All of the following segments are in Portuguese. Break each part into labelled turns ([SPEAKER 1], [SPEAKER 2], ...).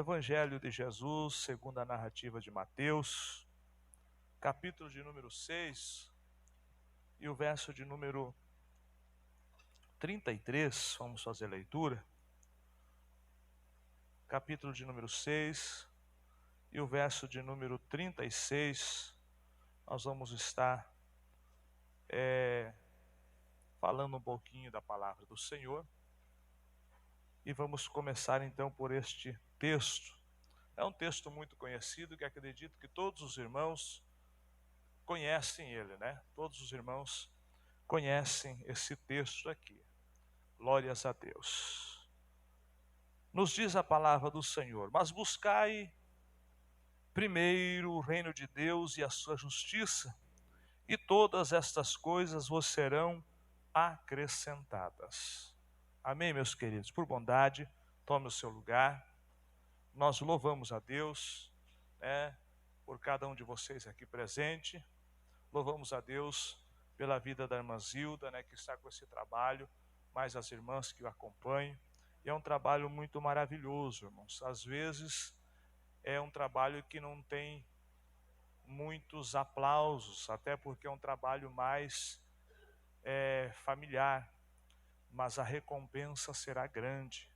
[SPEAKER 1] Evangelho de Jesus, segundo a narrativa de Mateus, capítulo de número 6 e o verso de número 33, vamos fazer a leitura. Capítulo de número 6 e o verso de número 36, nós vamos estar falando um pouquinho da palavra do Senhor. E vamos começar então por este texto. É um texto muito conhecido que acredito que todos os irmãos conhecem ele, né? Todos os irmãos conhecem esse texto aqui. Glórias a Deus. Nos diz a palavra do Senhor: mas buscai primeiro o reino de Deus e a sua justiça, e todas estas coisas vos serão acrescentadas. Amém, meus queridos? Por bondade, tome o seu lugar. Nós louvamos a Deus, por cada um de vocês aqui presente. Louvamos a Deus pela vida da irmã Zilda, que está com esse trabalho, mais as irmãs que o acompanham. E é um trabalho muito maravilhoso, irmãos. Às vezes é um trabalho que não tem muitos aplausos, até porque é um trabalho mais familiar, mas a recompensa será grande,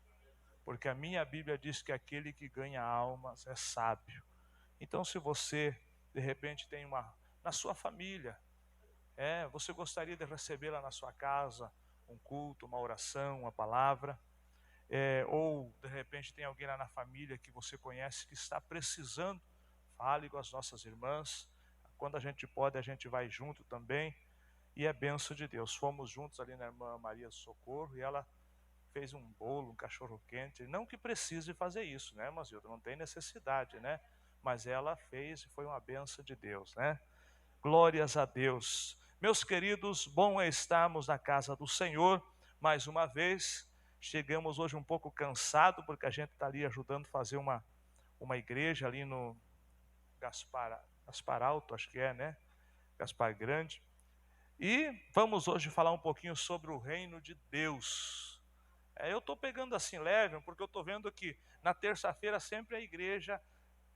[SPEAKER 1] porque a minha Bíblia diz que aquele que ganha almas é sábio. Então, se você de repente tem na sua família, você gostaria de recebê-la na sua casa, um culto, uma oração, uma palavra, ou de repente tem alguém lá na família que você conhece que está precisando, fale com as nossas irmãs. Quando a gente pode, a gente vai junto também, e é bênção de Deus. Fomos juntos ali na irmã Maria do Socorro, e ela fez um bolo, um cachorro quente. Não que precise fazer isso, né, mas não tem necessidade, né? Mas ela fez e foi uma bênção de Deus, né? Glórias a Deus. Meus queridos, bom é estarmos na casa do Senhor mais uma vez. Chegamos hoje um pouco cansado, porque a gente está ali ajudando a fazer uma igreja ali no Gaspar Alto, acho que né? Gaspar Grande. E vamos hoje falar um pouquinho sobre o reino de Deus. Eu estou pegando assim leve, porque eu estou vendo que na terça-feira sempre a igreja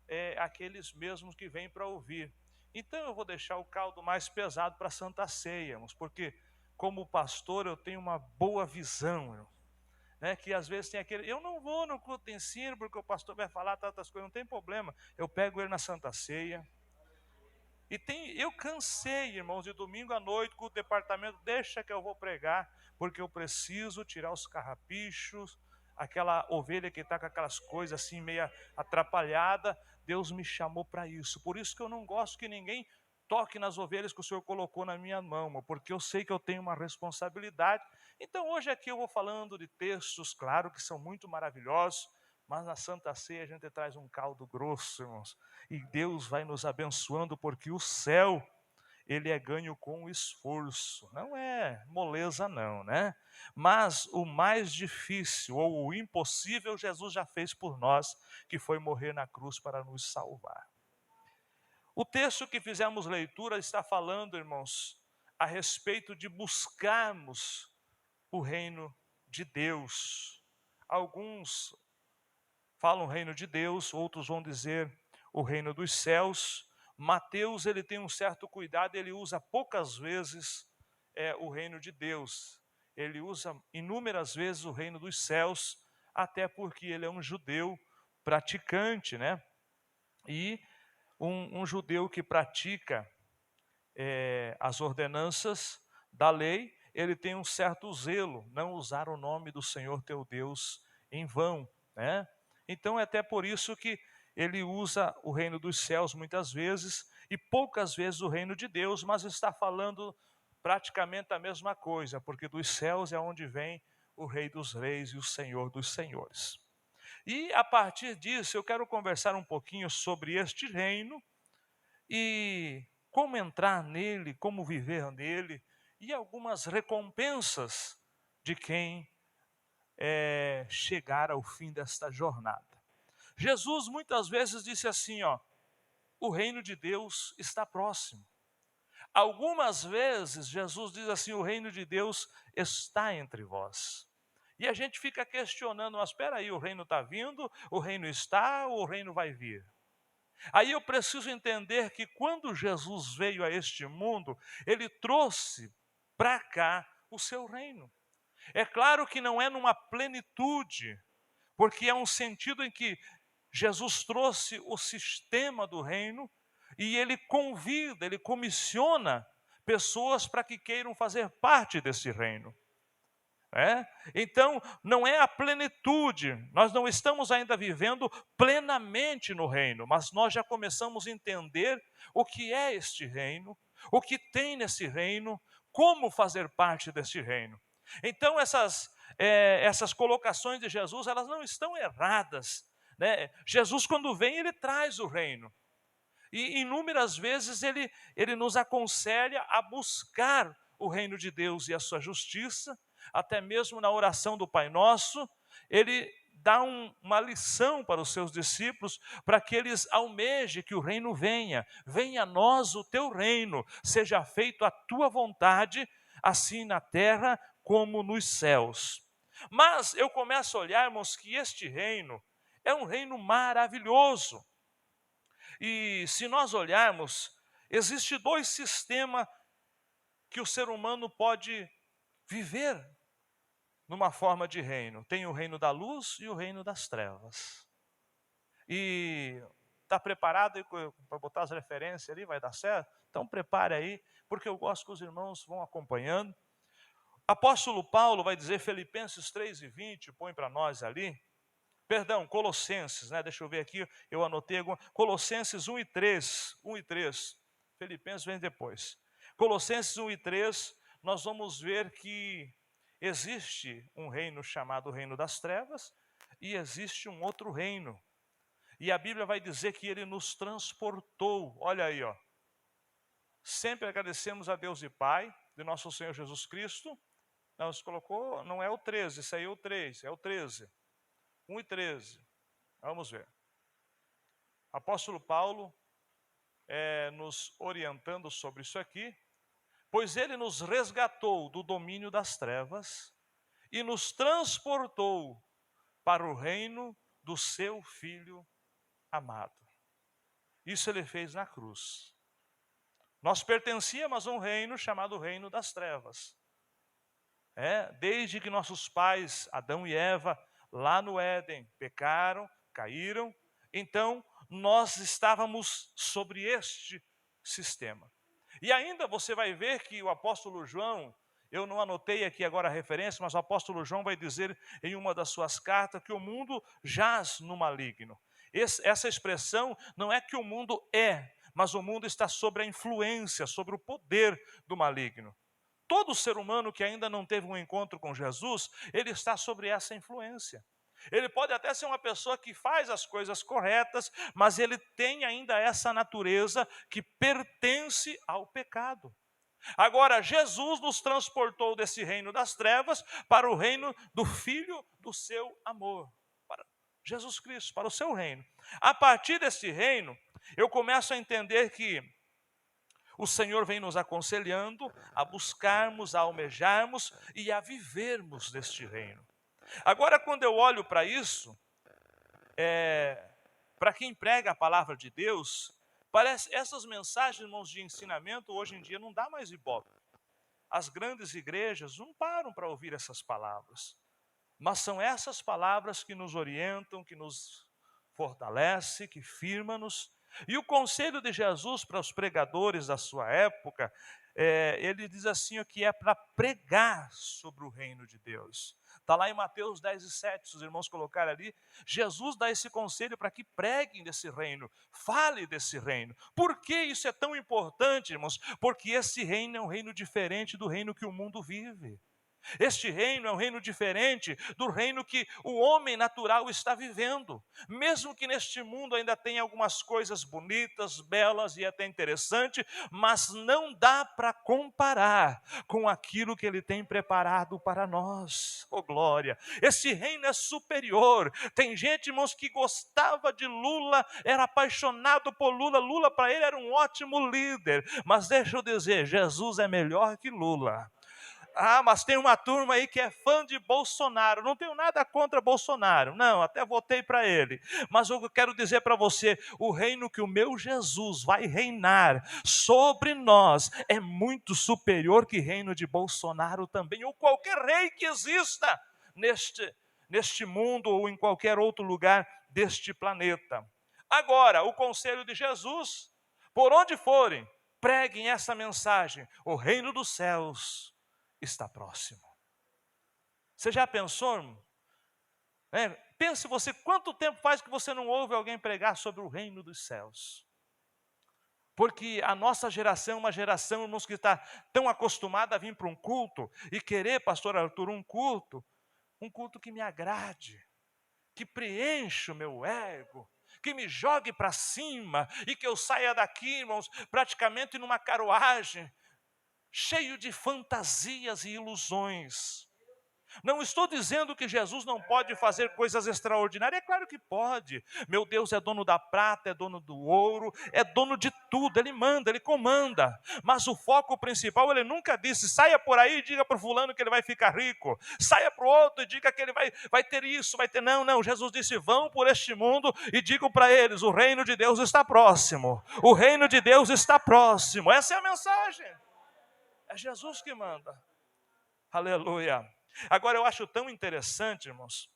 [SPEAKER 1] é aqueles mesmos que vêm para ouvir. Então eu vou deixar o caldo mais pesado para a Santa Ceia, irmãos, porque como pastor eu tenho uma boa visão, irmãos, que às vezes tem aquele, eu não vou no culto de ensino porque o pastor vai falar tantas coisas, não tem problema, eu pego ele na Santa Ceia. E eu cansei, irmãos, de domingo à noite com o departamento, deixa que eu vou pregar, porque eu preciso tirar os carrapichos, aquela ovelha que está com aquelas coisas assim meia atrapalhada. Deus me chamou para isso. Por isso que eu não gosto que ninguém toque nas ovelhas que o Senhor colocou na minha mão, porque eu sei que eu tenho uma responsabilidade. Então hoje aqui eu vou falando de textos, claro que são muito maravilhosos, mas na Santa Ceia a gente traz um caldo grosso, irmãos, e Deus vai nos abençoando, porque o céu, ele é ganho com esforço, não é moleza não, né? Mas o mais difícil, ou o impossível, Jesus já fez por nós, que foi morrer na cruz para nos salvar. O texto que fizemos leitura está falando, irmãos, a respeito de buscarmos o reino de Deus. Alguns falam o reino de Deus, outros vão dizer o reino dos céus. Mateus, ele tem um certo cuidado, ele usa poucas vezes o reino de Deus. Ele usa inúmeras vezes o reino dos céus, até porque ele é um judeu praticante, né? E um judeu que pratica as ordenanças da lei, ele tem um certo zelo, não usar o nome do Senhor teu Deus em vão, né? Então é até por isso que ele usa o reino dos céus muitas vezes e poucas vezes o reino de Deus, mas está falando praticamente a mesma coisa, porque dos céus é onde vem o Rei dos Reis e o Senhor dos Senhores. E a partir disso eu quero conversar um pouquinho sobre este reino e como entrar nele, como viver nele, e algumas recompensas de quem chegar ao fim desta jornada. Jesus muitas vezes disse assim, o reino de Deus está próximo. Algumas vezes Jesus diz assim, o reino de Deus está entre vós. E a gente fica questionando, mas espera aí, o reino está vindo, o reino está, ou o reino vai vir? Aí eu preciso entender que quando Jesus veio a este mundo, ele trouxe para cá o seu reino. É claro que não é numa plenitude, porque é um sentido em que Jesus trouxe o sistema do reino e ele convida, ele comissiona pessoas para que queiram fazer parte desse reino. Então, não é a plenitude, nós não estamos ainda vivendo plenamente no reino, mas nós já começamos a entender o que é este reino, o que tem nesse reino, como fazer parte deste reino. Então, essas colocações de Jesus, elas não estão erradas, né? Jesus, quando vem, ele traz o reino. E inúmeras vezes ele nos aconselha a buscar o reino de Deus e a sua justiça, até mesmo na oração do Pai Nosso, ele dá uma lição para os seus discípulos, para que eles almejem que o reino venha. Venha a nós o teu reino, seja feito a tua vontade, assim na terra como nos céus. Mas eu começo a olhar, irmãos, que este reino é um reino maravilhoso. E se nós olharmos, existe dois sistemas que o ser humano pode viver numa forma de reino. Tem o reino da luz e o reino das trevas. E está preparado para botar as referências ali? Vai dar certo? Então prepare aí, porque eu gosto que os irmãos vão acompanhando. Apóstolo Paulo vai dizer, Filipenses 3:20, põe para nós ali. Perdão, Colossenses, né? Deixa eu ver aqui, eu anotei alguma. Colossenses 1:3. Filipenses vem depois. Colossenses 1:3, nós vamos ver que existe um reino chamado reino das trevas e existe um outro reino. E a Bíblia vai dizer que ele nos transportou. Olha aí, ó. Sempre agradecemos a Deus e Pai de nosso Senhor Jesus Cristo. Não, você colocou, não é o 13, isso aí é o 3, é o 13. 1:13. Vamos ver. Apóstolo Paulo nos orientando sobre isso aqui. Pois ele nos resgatou do domínio das trevas e nos transportou para o reino do seu Filho amado. Isso ele fez na cruz. Nós pertencíamos a um reino chamado reino das trevas. Desde que nossos pais, Adão e Eva, lá no Éden, pecaram, caíram, então nós estávamos sobre este sistema. E ainda você vai ver que o apóstolo João, eu não anotei aqui agora a referência, mas o apóstolo João vai dizer em uma das suas cartas que o mundo jaz no maligno. Essa expressão não é que o mundo mas o mundo está sob a influência, sobre o poder do maligno. Todo ser humano que ainda não teve um encontro com Jesus, ele está sobre essa influência. Ele pode até ser uma pessoa que faz as coisas corretas, mas ele tem ainda essa natureza que pertence ao pecado. Agora, Jesus nos transportou desse reino das trevas para o reino do Filho do seu amor, para Jesus Cristo, para o seu reino. A partir desse reino, eu começo a entender que o Senhor vem nos aconselhando a buscarmos, a almejarmos e a vivermos neste reino. Agora, quando eu olho para isso, para quem prega a palavra de Deus, parece essas mensagens, irmãos, de ensinamento, hoje em dia não dá mais ibope. As grandes igrejas não param para ouvir essas palavras. Mas são essas palavras que nos orientam, que nos fortalecem, que firmam-nos. E o conselho de Jesus para os pregadores da sua época, ele diz assim, que é para pregar sobre o reino de Deus. Está lá em Mateus 10:7, se os irmãos colocarem ali, Jesus dá esse conselho para que preguem desse reino, fale desse reino. Por que isso é tão importante, irmãos? Porque esse reino é um reino diferente do reino que o mundo vive. Este reino é um reino diferente do reino que o homem natural está vivendo. Mesmo que neste mundo ainda tenha algumas coisas bonitas, belas e até interessantes, mas não dá para comparar com aquilo que ele tem preparado para nós. Oh glória! Esse reino é superior. Tem gente, irmãos, que gostava de Lula, era apaixonado por Lula. Lula para ele era um ótimo líder. Mas deixa eu dizer, Jesus é melhor que Lula. Ah, mas tem uma turma aí que é fã de Bolsonaro. Não tenho nada contra Bolsonaro. Não, até votei para ele. Mas eu quero dizer para você, o reino que o meu Jesus vai reinar sobre nós é muito superior que reino de Bolsonaro também, ou qualquer rei que exista neste mundo ou em qualquer outro lugar deste planeta. Agora, o conselho de Jesus, por onde forem, preguem essa mensagem: o reino dos céus está próximo. Você já pensou, irmão? Pense você, quanto tempo faz que você não ouve alguém pregar sobre o reino dos céus? Porque a nossa geração é uma geração, irmãos, que está tão acostumada a vir para um culto e querer, pastor Arthur, um culto que me agrade, que preencha o meu ego, que me jogue para cima e que eu saia daqui, irmãos, praticamente numa carruagem, cheio de fantasias e ilusões. Não estou dizendo que Jesus não pode fazer coisas extraordinárias, é claro que pode. Meu Deus é dono da prata, é dono do ouro, é dono de tudo, Ele manda, Ele comanda. Mas o foco principal, Ele nunca disse: saia por aí e diga para o fulano que ele vai ficar rico, saia para o outro e diga que ele vai ter isso, vai ter... Não, Jesus disse: vão por este mundo e digam para eles: o reino de Deus está próximo, o reino de Deus está próximo. Essa é a mensagem, é Jesus que manda. Aleluia. Agora, eu acho tão interessante, irmãos,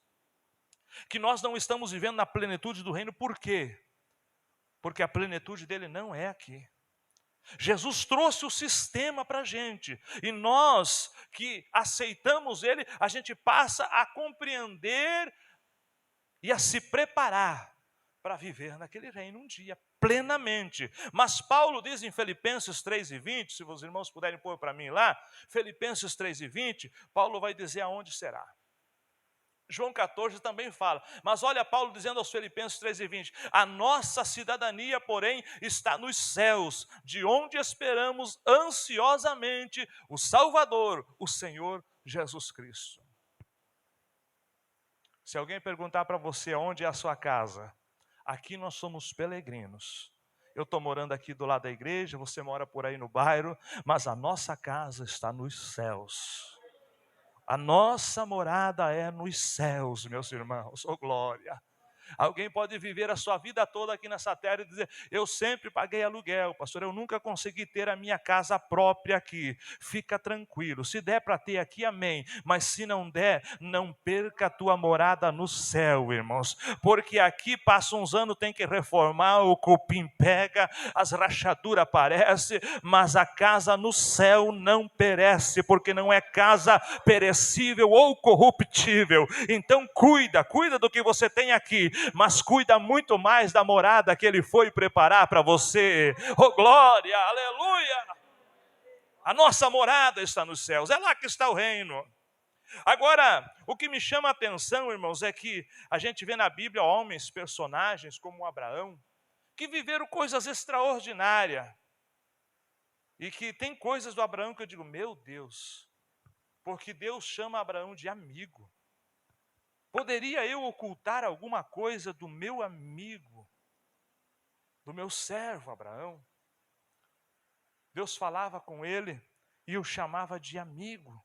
[SPEAKER 1] que nós não estamos vivendo na plenitude do reino. Por quê? Porque a plenitude dele não é aqui. Jesus trouxe o sistema para a gente, e nós que aceitamos ele, a gente passa a compreender e a se preparar para viver naquele reino um dia, plenamente. Mas Paulo diz em Filipenses 3:20, se os irmãos puderem pôr para mim lá, Filipenses 3:20, Paulo vai dizer aonde será. João 14 também fala, mas olha Paulo dizendo aos Filipenses 3:20, a nossa cidadania, porém, está nos céus, de onde esperamos ansiosamente o Salvador, o Senhor Jesus Cristo. Se alguém perguntar para você onde é a sua casa, aqui nós somos peregrinos. Eu estou morando aqui do lado da igreja, você mora por aí no bairro, mas a nossa casa está nos céus. A nossa morada é nos céus, meus irmãos. Oh, glória! Alguém pode viver a sua vida toda aqui nessa terra e dizer: eu sempre paguei aluguel, pastor, eu nunca consegui ter a minha casa própria aqui. Fica tranquilo, se der para ter aqui, amém. Mas se não der, não perca a tua morada no céu, irmãos. Porque aqui passa uns anos, tem que reformar, o cupim pega, as rachaduras aparecem, mas a casa no céu não perece, porque não é casa perecível ou corruptível. Então cuida do que você tem aqui, mas cuida muito mais da morada que Ele foi preparar para você. Oh, glória, aleluia! A nossa morada está nos céus, é lá que está o reino. Agora, o que me chama a atenção, irmãos, é que a gente vê na Bíblia homens, personagens como Abraão, que viveram coisas extraordinárias, e que tem coisas do Abraão que eu digo: meu Deus, porque Deus chama Abraão de amigo. Poderia eu ocultar alguma coisa do meu amigo, do meu servo Abraão? Deus falava com ele e o chamava de amigo.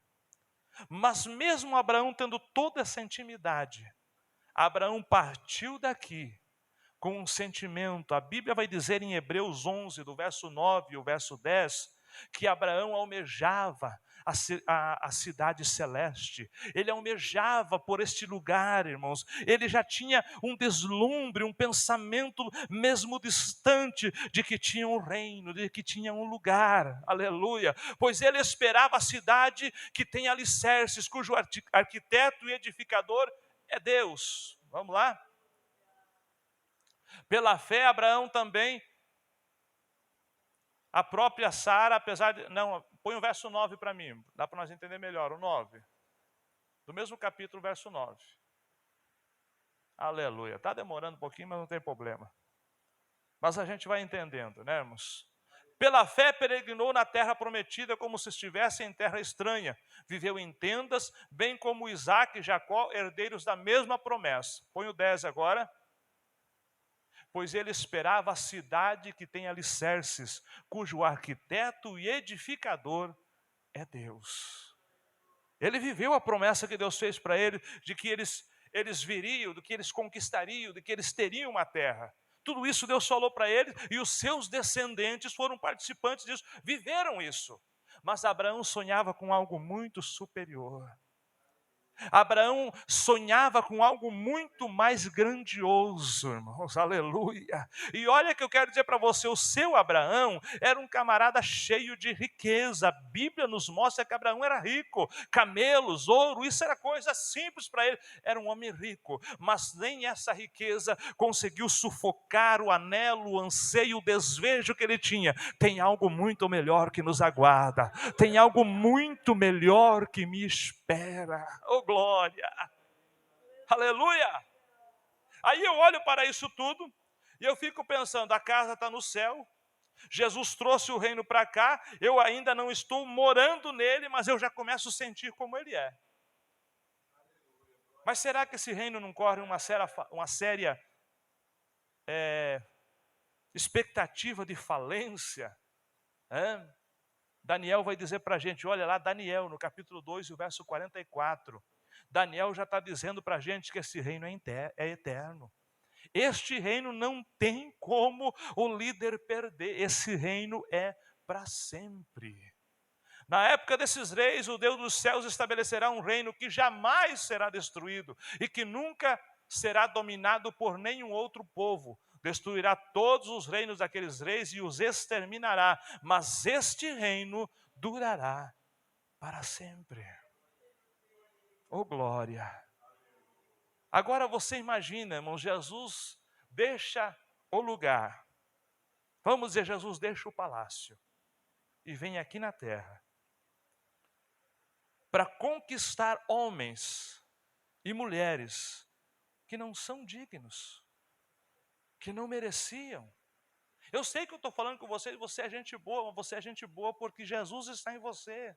[SPEAKER 1] Mas mesmo Abraão tendo toda essa intimidade, Abraão partiu daqui com um sentimento. A Bíblia vai dizer em Hebreus 11, do verso 9 e o verso 10, que Abraão almejava a cidade celeste. Ele almejava por este lugar, irmãos. Ele já tinha um deslumbre, um pensamento mesmo distante de que tinha um reino, de que tinha um lugar, aleluia, pois ele esperava a cidade que tem alicerces, cujo arquiteto e edificador é Deus. Vamos lá? Pela fé, Abraão também, a própria Sara, apesar de... Não, põe o verso 9 para mim, dá para nós entender melhor, o 9. Do mesmo capítulo, verso 9. Aleluia. Está demorando um pouquinho, mas não tem problema. Mas a gente vai entendendo, né, irmãos? Pela fé peregrinou na terra prometida como se estivesse em terra estranha. Viveu em tendas, bem como Isaque e Jacó, herdeiros da mesma promessa. Põe o 10 agora. Pois ele esperava a cidade que tem alicerces, cujo arquiteto e edificador é Deus. Ele viveu a promessa que Deus fez para ele, de que eles viriam, de que eles conquistariam, de que eles teriam uma terra. Tudo isso Deus falou para ele, e os seus descendentes foram participantes disso, viveram isso. Mas Abraão sonhava com algo muito superior. Abraão sonhava com algo muito mais grandioso, irmãos, aleluia. E olha que eu quero dizer para você, o seu Abraão era um camarada cheio de riqueza. A Bíblia nos mostra que Abraão era rico, camelos, ouro, isso era coisa simples para ele. Era um homem rico, mas nem essa riqueza conseguiu sufocar o anelo, o anseio, o desejo que ele tinha. Tem algo muito melhor que nos aguarda, tem algo muito melhor que me espera. Oh, glória, aleluia. Aí eu olho para isso tudo e eu fico pensando, a casa está no céu, Jesus trouxe o reino para cá, eu ainda não estou morando nele, mas eu já começo a sentir como ele é. Mas será que esse reino não corre uma séria expectativa de falência? Daniel vai dizer para a gente, olha lá, Daniel, no capítulo 2, o verso 44. Daniel já está dizendo para a gente que esse reino é eterno. Este reino não tem como o líder perder. Esse reino é para sempre. Na época desses reis, o Deus dos céus estabelecerá um reino que jamais será destruído e que nunca será dominado por nenhum outro povo. Destruirá todos os reinos daqueles reis e os exterminará, mas este reino durará para sempre. Oh, glória! Agora você imagina, irmão, Jesus deixa o lugar. Vamos dizer, Jesus deixa o palácio e vem aqui na terra para conquistar homens e mulheres que não são dignos, que não mereciam. Eu sei que eu estou falando com você é gente boa, mas você é gente boa porque Jesus está em você.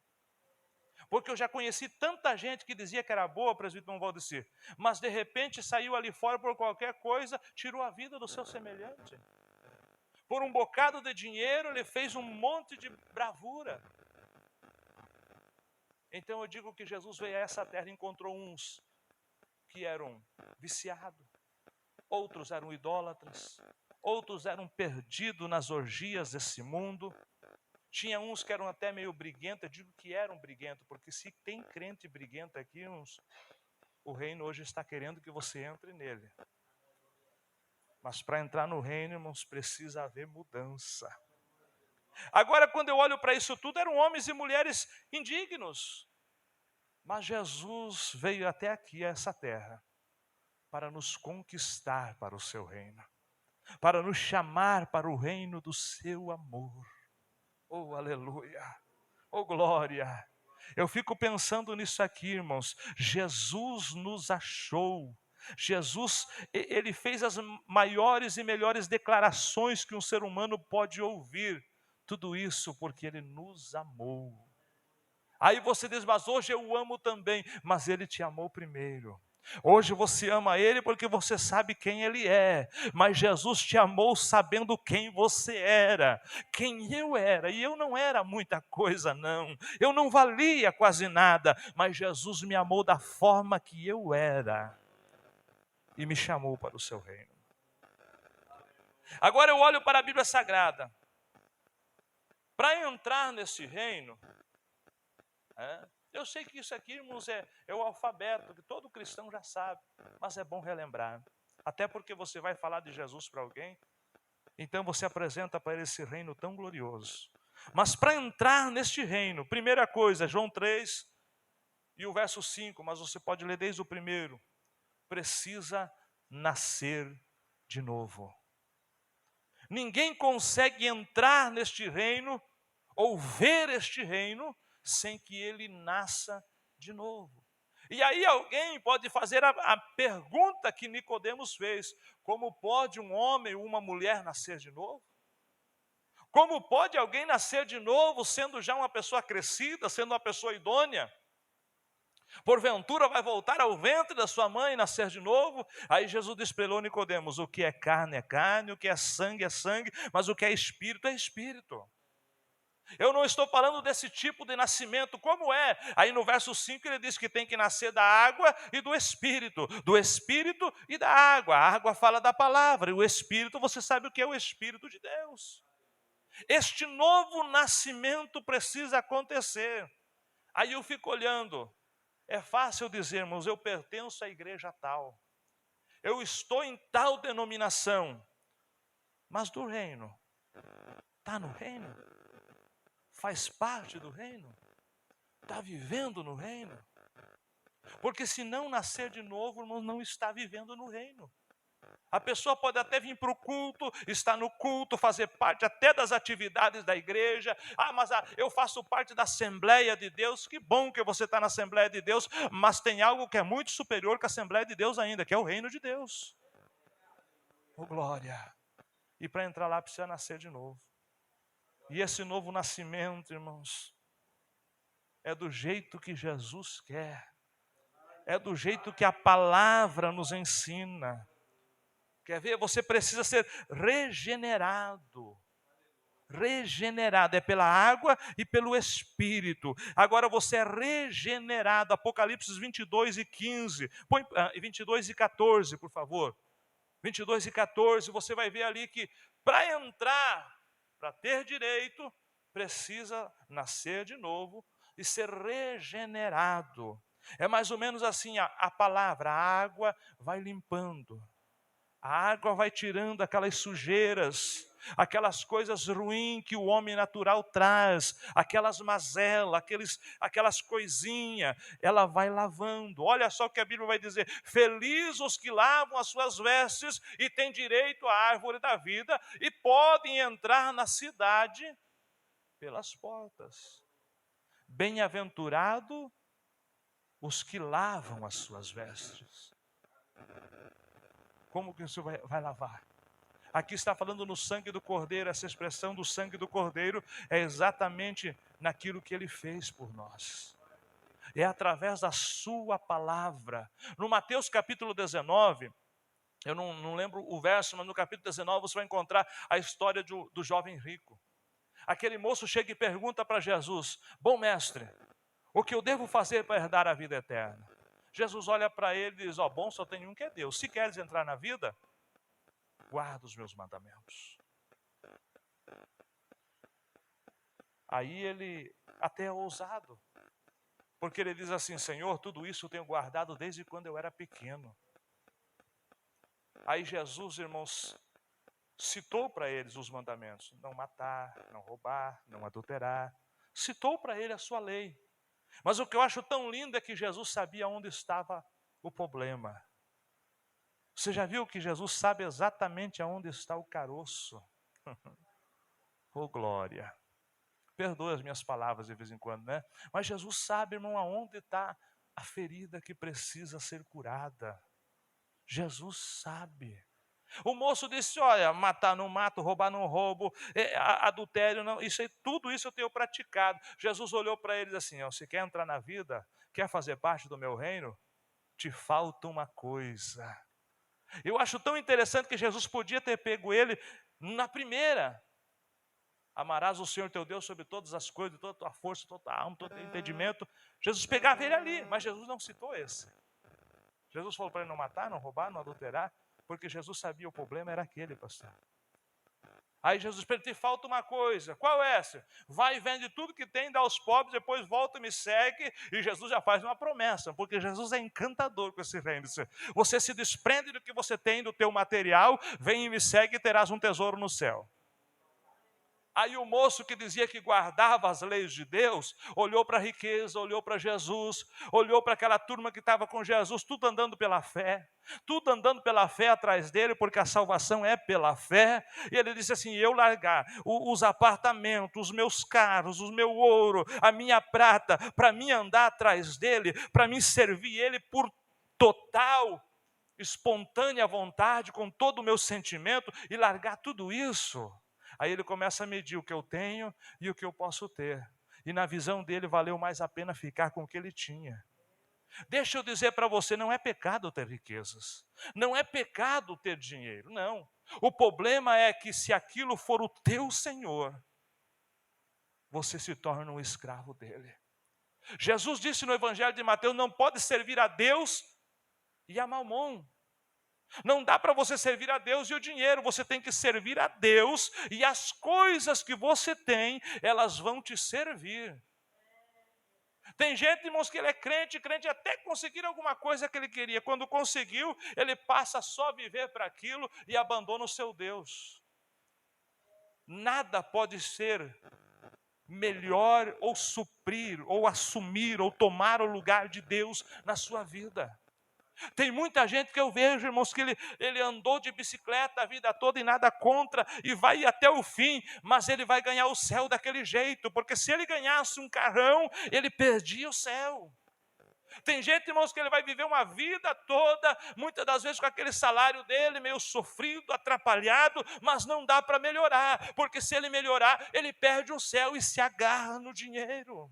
[SPEAKER 1] Porque eu já conheci tanta gente que dizia que era boa, presbítero Valdecir, mas de repente saiu ali fora por qualquer coisa, tirou a vida do seu semelhante. Por um bocado de dinheiro, ele fez um monte de bravura. Então eu digo que Jesus veio a essa terra e encontrou uns que eram viciados, outros eram idólatras, outros eram perdidos nas orgias desse mundo. Tinha uns que eram até meio briguentos, eu digo que eram briguentos, porque se tem crente briguento aqui, o reino hoje está querendo que você entre nele. Mas para entrar no reino, irmãos, precisa haver mudança. Agora, quando eu olho para isso tudo, eram homens e mulheres indignos. Mas Jesus veio até aqui, a essa terra, para nos conquistar para o seu reino, para nos chamar para o reino do seu amor. Oh, aleluia! Oh, glória! Eu fico pensando nisso aqui, irmãos. Jesus nos achou. Jesus, ele fez as maiores e melhores declarações que um ser humano pode ouvir. Tudo isso porque ele nos amou. Aí você diz, mas hoje eu o amo também. Mas ele te amou primeiro. Hoje você ama ele porque você sabe quem ele é, mas Jesus te amou sabendo quem você era, quem eu era, e eu não era muita coisa não, eu não valia quase nada, mas Jesus me amou da forma que eu era, e me chamou para o seu reino. Agora eu olho para a Bíblia Sagrada, para entrar nesse reino, eu sei que isso aqui, irmãos, é o alfabeto, que todo cristão já sabe, mas é bom relembrar. Até porque você vai falar de Jesus para alguém, então você apresenta para ele esse reino tão glorioso. Mas para entrar neste reino, primeira coisa, João 3 e o verso 5, mas você pode ler desde o primeiro, precisa nascer de novo. Ninguém consegue entrar neste reino, ou ver este reino, sem que ele nasça de novo. E aí alguém pode fazer a pergunta que Nicodemos fez: como pode um homem ou uma mulher nascer de novo? Como pode alguém nascer de novo sendo já uma pessoa crescida, sendo uma pessoa idônea? Porventura vai voltar ao ventre da sua mãe e nascer de novo? Aí Jesus despelou a Nicodemos: o que é carne, o que é sangue, mas o que é espírito, é espírito. Eu não estou falando desse tipo de nascimento, como é? Aí no verso 5 ele diz que tem que nascer da água e do Espírito e da água. A água fala da palavra, e o Espírito, você sabe o que é o Espírito de Deus. Este novo nascimento precisa acontecer. Aí eu fico olhando, é fácil dizermos, eu pertenço à igreja tal, eu estou em tal denominação, mas do reino, está no reino? Faz parte do reino? Está vivendo no reino? Porque se não nascer de novo, irmão, não está vivendo no reino. A pessoa pode até vir para o culto, estar no culto, fazer parte até das atividades da igreja. Mas eu faço parte da Assembleia de Deus. Que bom que você está na Assembleia de Deus, mas tem algo que é muito superior que a Assembleia de Deus ainda, que é o reino de Deus. Oh, glória! E para entrar lá precisa nascer de novo. E esse novo nascimento, irmãos, é do jeito que Jesus quer. É do jeito que a palavra nos ensina. Quer ver? Você precisa ser regenerado. Regenerado, é pela água e pelo Espírito. Agora você é regenerado. Apocalipse 22 e 15. Põe 22 e 14, por favor. 22 e 14, você vai ver ali que para entrar, para ter direito, precisa nascer de novo e ser regenerado. É mais ou menos assim, a palavra, a água vai limpando. A água vai tirando aquelas sujeiras, aquelas coisas ruins que o homem natural traz, aquelas mazelas, aquelas coisinhas, ela vai lavando. Olha só o que a Bíblia vai dizer: felizes os que lavam as suas vestes e têm direito à árvore da vida e podem entrar na cidade pelas portas. Bem-aventurado os que lavam as suas vestes. Como que isso vai lavar? Aqui está falando no sangue do Cordeiro. Essa expressão do sangue do Cordeiro é exatamente naquilo que ele fez por nós. É através da sua palavra. No Mateus capítulo 19, eu não lembro o verso, mas no capítulo 19 você vai encontrar a história do jovem rico. Aquele moço chega e pergunta para Jesus: bom mestre, o que eu devo fazer para herdar a vida eterna? Jesus olha para ele e diz: bom, só tem um que é Deus. Se queres entrar na vida, guarda os meus mandamentos. Aí ele até é ousado, porque ele diz assim: Senhor, tudo isso eu tenho guardado desde quando eu era pequeno. Aí Jesus, irmãos, citou para eles os mandamentos: não matar, não roubar, não adulterar. Citou para ele a sua lei. Mas o que eu acho tão lindo é que Jesus sabia onde estava o problema. Você já viu que Jesus sabe exatamente aonde está o caroço? Oh, glória! Perdoa as minhas palavras de vez em quando, né? Mas Jesus sabe, irmão, aonde está a ferida que precisa ser curada. Jesus sabe. O moço disse: olha, matar não mato, roubar não roubo, adultério não, tudo isso eu tenho praticado. Jesus olhou para ele e disse assim: você quer entrar na vida? Quer fazer parte do meu reino? Te falta uma coisa. Eu acho tão interessante que Jesus podia ter pego ele na primeira. Amarás o Senhor teu Deus sobre todas as coisas, toda a tua força, toda a alma, todo o teu entendimento. Jesus pegava ele ali, mas Jesus não citou esse. Jesus falou para ele não matar, não roubar, não adulterar, porque Jesus sabia o problema era aquele, pastor. Aí Jesus perguntou: te falta uma coisa, qual é essa? Vai e vende tudo que tem, dá aos pobres, depois volta e me segue. E Jesus já faz uma promessa, porque Jesus é encantador com esse reino. Você se desprende do que você tem, do teu material, vem e me segue e terás um tesouro no céu. Aí o moço que dizia que guardava as leis de Deus, olhou para a riqueza, olhou para Jesus, olhou para aquela turma que estava com Jesus, tudo andando pela fé atrás dele, porque a salvação é pela fé. E ele disse assim: eu largar os apartamentos, os meus carros, o meu ouro, a minha prata, para mim andar atrás dele, para mim servir ele por total, espontânea vontade, com todo o meu sentimento, e largar tudo isso. Aí ele começa a medir o que eu tenho e o que eu posso ter. E na visão dele valeu mais a pena ficar com o que ele tinha. Deixa eu dizer para você, não é pecado ter riquezas. Não é pecado ter dinheiro, não. O problema é que se aquilo for o teu Senhor, você se torna um escravo dele. Jesus disse no Evangelho de Mateus: não pode servir a Deus e a Mamon. Não dá para você servir a Deus e o dinheiro, você tem que servir a Deus, e as coisas que você tem, elas vão te servir. Tem gente, irmãos, que ele é crente até conseguir alguma coisa que ele queria. Quando conseguiu, ele passa só a viver para aquilo e abandona o seu Deus. Nada pode ser melhor ou suprir, ou assumir, ou tomar o lugar de Deus na sua vida. Tem muita gente que eu vejo, irmãos, que ele andou de bicicleta a vida toda e nada contra, e vai até o fim, mas ele vai ganhar o céu daquele jeito, porque se ele ganhasse um carrão, ele perdia o céu. Tem gente, irmãos, que ele vai viver uma vida toda, muitas das vezes com aquele salário dele meio sofrido, atrapalhado, mas não dá para melhorar, porque se ele melhorar, ele perde o céu e se agarra no dinheiro.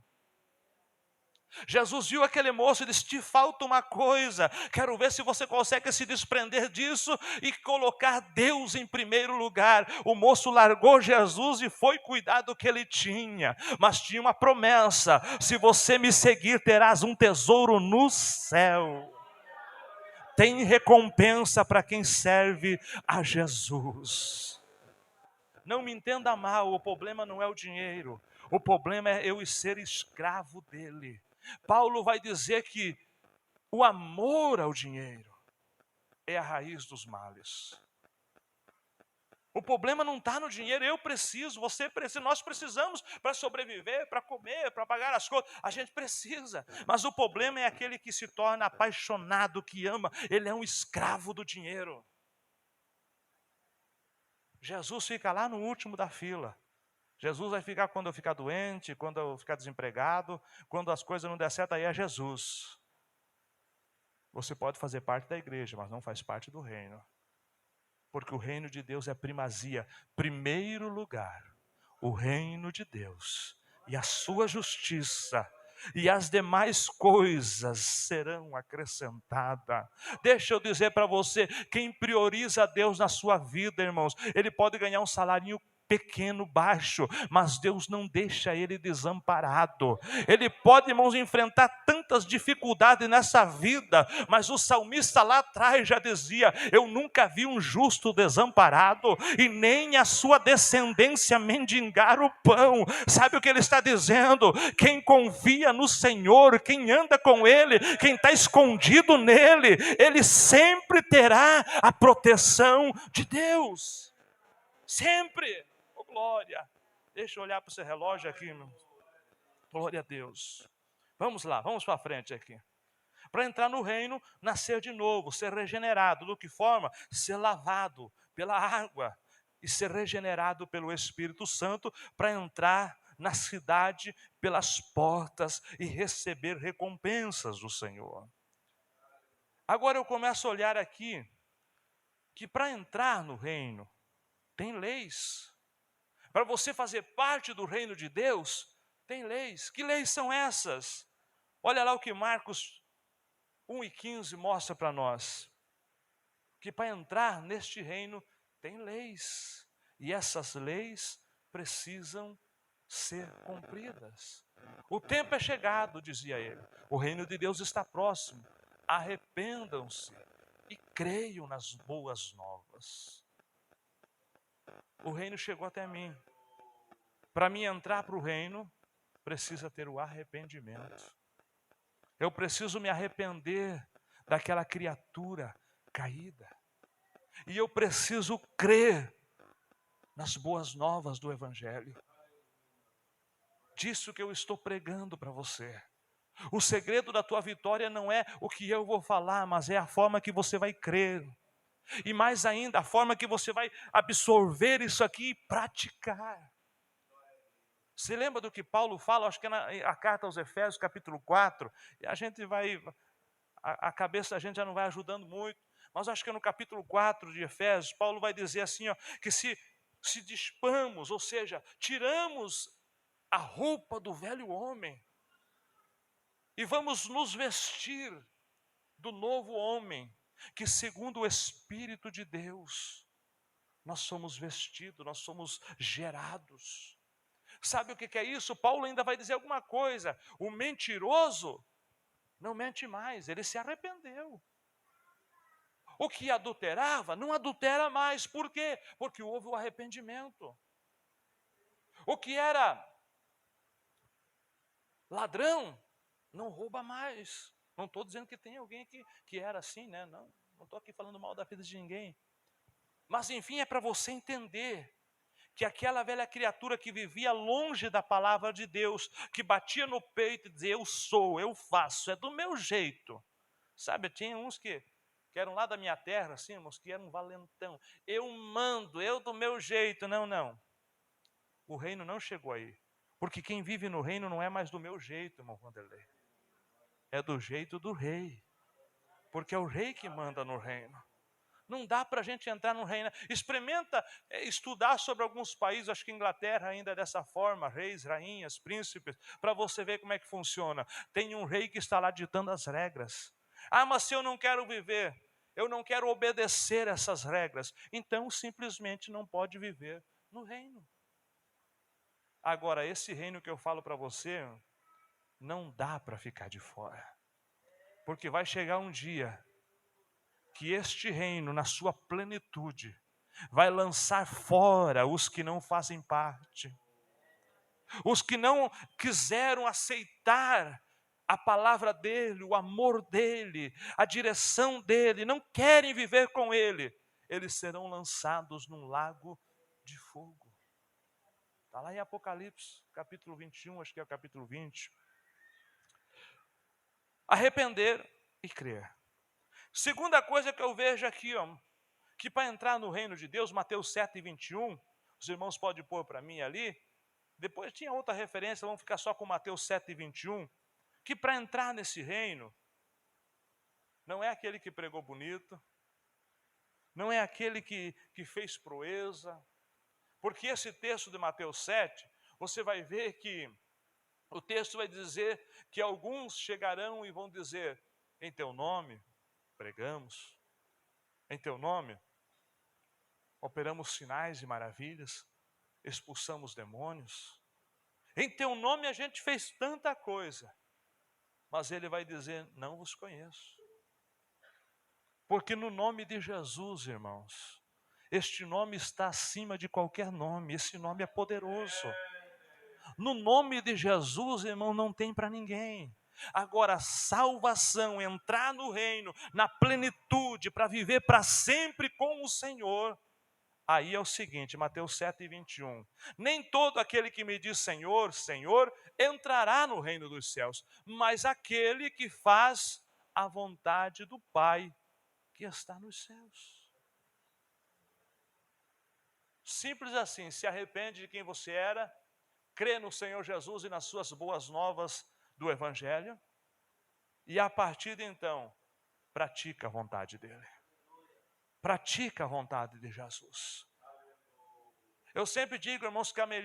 [SPEAKER 1] Jesus viu aquele moço e disse: te falta uma coisa, quero ver se você consegue se desprender disso e colocar Deus em primeiro lugar. O moço largou Jesus e foi cuidar do que ele tinha, mas tinha uma promessa: se você me seguir, terás um tesouro no céu. Tem recompensa para quem serve a Jesus. Não me entenda mal, o problema não é o dinheiro, o problema é eu ser escravo dele. Paulo vai dizer que o amor ao dinheiro é a raiz dos males. O problema não está no dinheiro, eu preciso, você precisa, nós precisamos para sobreviver, para comer, para pagar as coisas, a gente precisa. Mas o problema é aquele que se torna apaixonado, que ama, ele é um escravo do dinheiro. Jesus fica lá no último da fila. Jesus vai ficar quando eu ficar doente, quando eu ficar desempregado, quando as coisas não der certo, aí é Jesus. Você pode fazer parte da igreja, mas não faz parte do reino. Porque o reino de Deus é primazia. Primeiro lugar, o reino de Deus e a sua justiça, e as demais coisas serão acrescentadas. Deixa eu dizer para você, quem prioriza Deus na sua vida, irmãos, ele pode ganhar um salário pequeno, baixo, mas Deus não deixa ele desamparado. Ele pode, irmãos, enfrentar tantas dificuldades nessa vida, mas o salmista lá atrás já dizia: eu nunca vi um justo desamparado, e nem a sua descendência mendigar o pão. Sabe o que ele está dizendo? Quem confia no Senhor, quem anda com Ele, quem está escondido nele, ele sempre terá a proteção de Deus. Sempre. Glória. Deixa eu olhar para o seu relógio aqui, meu. Glória a Deus. Vamos lá, vamos para frente aqui. Para entrar no reino, nascer de novo, ser regenerado. Do que forma? Ser lavado pela água e ser regenerado pelo Espírito Santo, para entrar na cidade pelas portas e receber recompensas do Senhor. Agora eu começo a olhar aqui que para entrar no reino tem leis. Para você fazer parte do reino de Deus, tem leis. Que leis são essas? Olha lá o que Marcos 1:15 mostra para nós. Que para entrar neste reino tem leis. E essas leis precisam ser cumpridas. O tempo é chegado, dizia ele. O reino de Deus está próximo. Arrependam-se e creiam nas boas novas. O reino chegou até mim. Para mim entrar para o reino, precisa ter o arrependimento. Eu preciso me arrepender daquela criatura caída. E eu preciso crer nas boas novas do Evangelho. Disso que eu estou pregando para você. O segredo da tua vitória não é o que eu vou falar, mas é a forma que você vai crer. E mais ainda, a forma que você vai absorver isso aqui e praticar. Você lembra do que Paulo fala? Acho que é na carta aos Efésios, capítulo 4. E a gente vai, a cabeça da gente já não vai ajudando muito. Mas acho que é no capítulo 4 de Efésios, Paulo vai dizer assim, ó, que se despamos, ou seja, tiramos a roupa do velho homem e vamos nos vestir do novo homem, que segundo o Espírito de Deus, nós somos vestidos, nós somos gerados. Sabe o que é isso? Paulo ainda vai dizer alguma coisa. O mentiroso não mente mais, ele se arrependeu. O que adulterava, não adultera mais. Por quê? Porque houve o arrependimento. O que era ladrão, não rouba mais. Não estou dizendo que tem alguém que era assim, né? Não estou aqui falando mal da vida de ninguém. Mas enfim, é para você entender que aquela velha criatura que vivia longe da palavra de Deus, que batia no peito e dizia, eu sou, eu faço, é do meu jeito. Sabe, tinha uns que eram lá da minha terra, assim, irmãos, que eram valentão. Eu mando, eu do meu jeito. Não. O reino não chegou aí. Porque quem vive no reino não é mais do meu jeito, irmão Vanderlei. É do jeito do rei. Porque é o rei que manda no reino. Não dá para a gente entrar no reino. Experimenta estudar sobre alguns países, acho que Inglaterra ainda é dessa forma, reis, rainhas, príncipes, para você ver como é que funciona. Tem um rei que está lá ditando as regras. Ah, mas se eu não quero viver, eu não quero obedecer essas regras, então simplesmente não pode viver no reino. Agora, esse reino que eu falo para você, não dá para ficar de fora. Porque vai chegar um dia que este reino, na sua plenitude, vai lançar fora os que não fazem parte. Os que não quiseram aceitar a palavra dele, o amor dele, a direção dele, não querem viver com ele. Eles serão lançados num lago de fogo. Está lá em Apocalipse, capítulo 21, acho que é o capítulo 20. Arrepender e crer. Segunda coisa que eu vejo aqui, que para entrar no reino de Deus, Mateus 7:21, os irmãos podem pôr para mim ali, depois tinha outra referência, vamos ficar só com Mateus 7:21, que para entrar nesse reino, não é aquele que pregou bonito, não é aquele que fez proeza, porque esse texto de Mateus 7, você vai ver que o texto vai dizer que alguns chegarão e vão dizer, em teu nome pregamos, em teu nome operamos sinais e maravilhas, expulsamos demônios, em teu nome a gente fez tanta coisa, mas ele vai dizer, não vos conheço. Porque no nome de Jesus, irmãos, este nome está acima de qualquer nome, esse nome é poderoso. No nome de Jesus, irmão, não tem para ninguém. Agora, salvação, entrar no reino, na plenitude, para viver para sempre com o Senhor. Aí é o seguinte, Mateus 7:21. Nem todo aquele que me diz Senhor, Senhor, entrará no reino dos céus, mas aquele que faz a vontade do Pai que está nos céus. Simples assim, se arrepende de quem você era, crê no Senhor Jesus e nas suas boas novas do Evangelho, e a partir de então, pratica a vontade dele. Pratica a vontade de Jesus. Eu sempre digo, irmãos, que a melhor